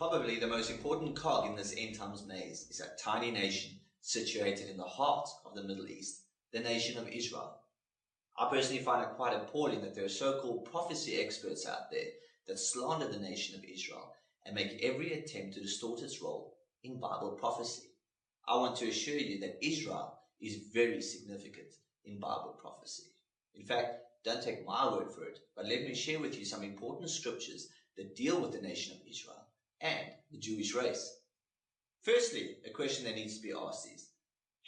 Probably the most important cog in this end times maze is a tiny nation situated in the heart of the Middle East, the nation of Israel. I personally find it quite appalling that there are so-called prophecy experts out there that slander the nation of Israel and make every attempt to distort its role in Bible prophecy. I want to assure you that Israel is very significant in Bible prophecy. In fact, don't take my word for it, but let me share with you some important scriptures that deal with the nation of Israel and the Jewish race. Firstly, a question that needs to be asked is,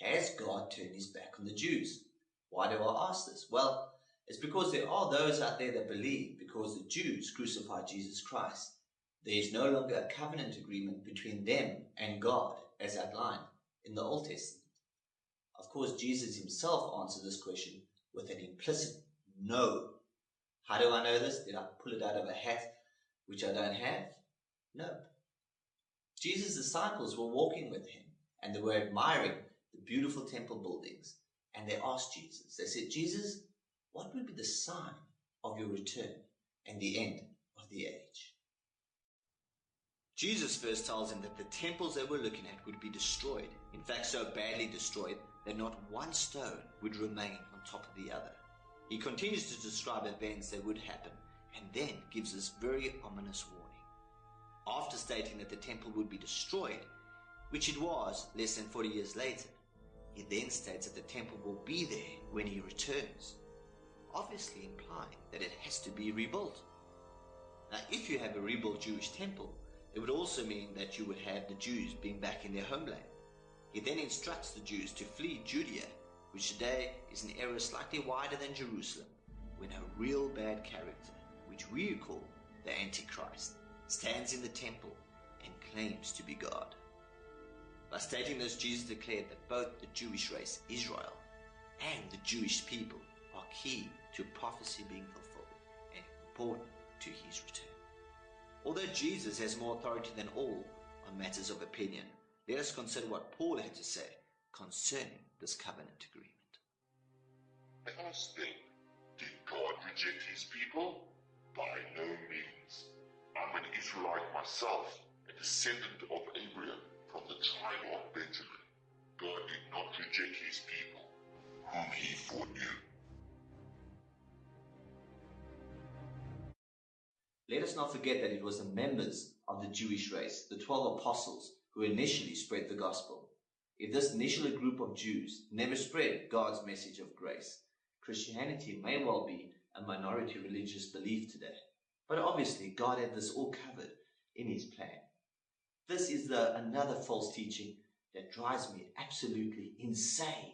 has God turned his back on the Jews? Why do I ask this? Well, it's because there are those out there that believe because the Jews crucified Jesus Christ, there is no longer a covenant agreement between them and God as outlined in the Old Testament. Of course, Jesus himself answered this question with an implicit no. How do I know this? Did I pull it out of a hat which I don't have? No. Jesus' disciples were walking with him and they were admiring the beautiful temple buildings, and they asked Jesus, they said, Jesus, what would be the sign of your return and the end of the age? Jesus first tells them that the temples they were looking at would be destroyed, in fact so badly destroyed that not one stone would remain on top of the other. He continues to describe events that would happen and then gives this very ominous warning. After stating that the temple would be destroyed, which it was less than 40 years later, he then states that the temple will be there when he returns, obviously implying that it has to be rebuilt. Now, if you have a rebuilt Jewish temple, it would also mean that you would have the Jews being back in their homeland. He then instructs the Jews to flee Judea, which today is an area slightly wider than Jerusalem, when a real bad character, which we call the Antichrist, stands in the temple and claims to be God. By stating this, Jesus declared that both the Jewish race, Israel, and the Jewish people are key to prophecy being fulfilled and important to his return. Although Jesus has more authority than all on matters of opinion, let us consider what Paul had to say concerning this covenant agreement. I ask then, did God reject his people? By no means. I'm an Israelite myself, a descendant of Abraham from the tribe of Benjamin. God did not reject his people, whom he foreknew. Let us not forget that it was the members of the Jewish race, the 12 apostles, who initially spread the gospel. If this initial group of Jews never spread God's message of grace, Christianity may well be a minority religious belief today. But obviously, God had this all covered in his plan. This is another false teaching that drives me absolutely insane.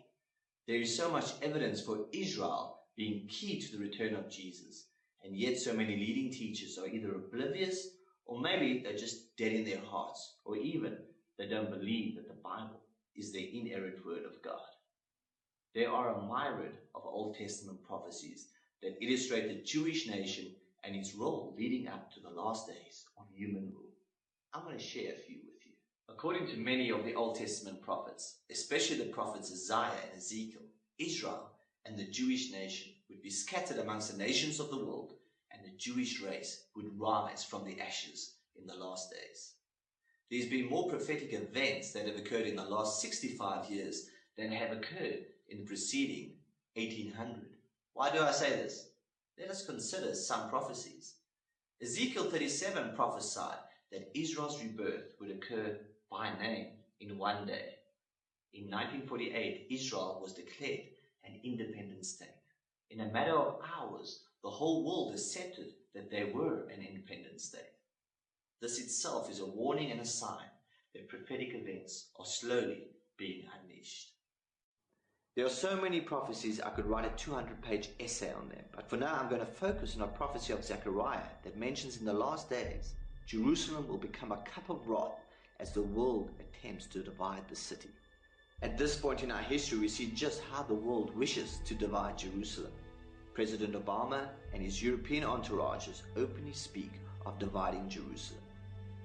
There is so much evidence for Israel being key to the return of Jesus, and yet so many leading teachers are either oblivious or maybe they're just dead in their hearts, or even they don't believe that the Bible is the inerrant word of God. There are a myriad of Old Testament prophecies that illustrate the Jewish nation and its role leading up to the last days of human rule. I'm going to share a few with you. According to many of the Old Testament prophets, especially the prophets Isaiah and Ezekiel, Israel and the Jewish nation would be scattered amongst the nations of the world, and the Jewish race would rise from the ashes in the last days. There's been more prophetic events that have occurred in the last 65 years than have occurred in the preceding 1800. Why do I say this? Let us consider some prophecies. Ezekiel 37 prophesied that Israel's rebirth would occur by name in one day. In 1948, Israel was declared an independent state. In a matter of hours, the whole world accepted that they were an independent state. This itself is a warning and a sign that prophetic events are slowly being unleashed. There are so many prophecies I could write a 200-page essay on them, but for now I'm going to focus on a prophecy of Zechariah that mentions in the last days Jerusalem will become a cup of wrath as the world attempts to divide the city. At this point in our history, we see just how the world wishes to divide Jerusalem. President Obama and his European entourages openly speak of dividing Jerusalem.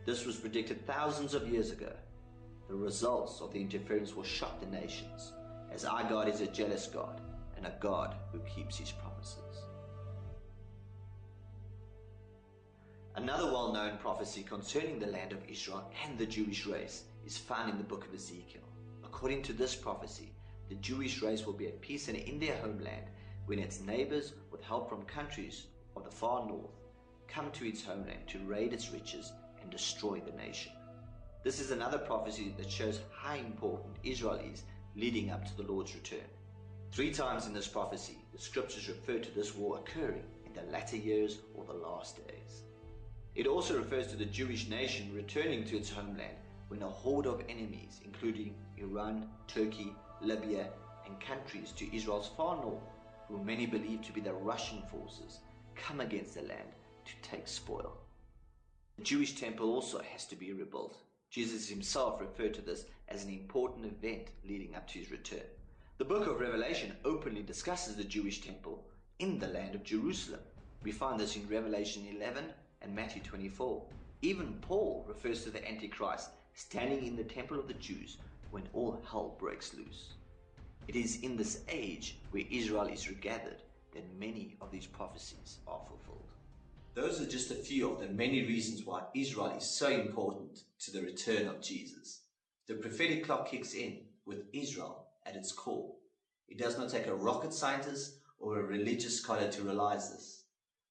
This was predicted thousands of years ago. The results of the interference will shock the nations, as our God is a jealous God and a God who keeps his promises. Another well-known prophecy concerning the land of Israel and the Jewish race is found in the book of Ezekiel. According to this prophecy, the Jewish race will be at peace and in their homeland when its neighbors, with help from countries of the far north, come to its homeland to raid its riches and destroy the nation. This is another prophecy that shows how important Israel is leading up to the Lord's return. 3 times in this prophecy, the scriptures refer to this war occurring in the latter years or the last days. It also refers to the Jewish nation returning to its homeland when a horde of enemies, including Iran, Turkey, Libya, and countries to Israel's far north, whom many believe to be the Russian forces, come against the land to take spoil. The Jewish temple also has to be rebuilt. Jesus himself referred to this as an important event leading up to his return. The book of Revelation openly discusses the Jewish temple in the land of Jerusalem. We find this in Revelation 11 and Matthew 24. Even Paul refers to the Antichrist standing in the temple of the Jews when all hell breaks loose. It is in this age where Israel is regathered that many of these prophecies are fulfilled. Those are just a few of the many reasons why Israel is so important to the return of Jesus. The prophetic clock kicks in with Israel at its core. It does not take a rocket scientist or a religious scholar to realize this.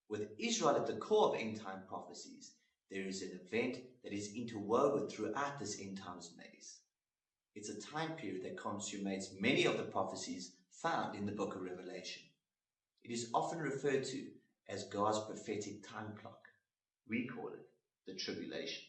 With Israel at the core of end-time prophecies, there is an event that is interwoven throughout this end-times maze. It's a time period that consummates many of the prophecies found in the book of Revelation. It is often referred to as God's prophetic time clock. We call it the tribulation.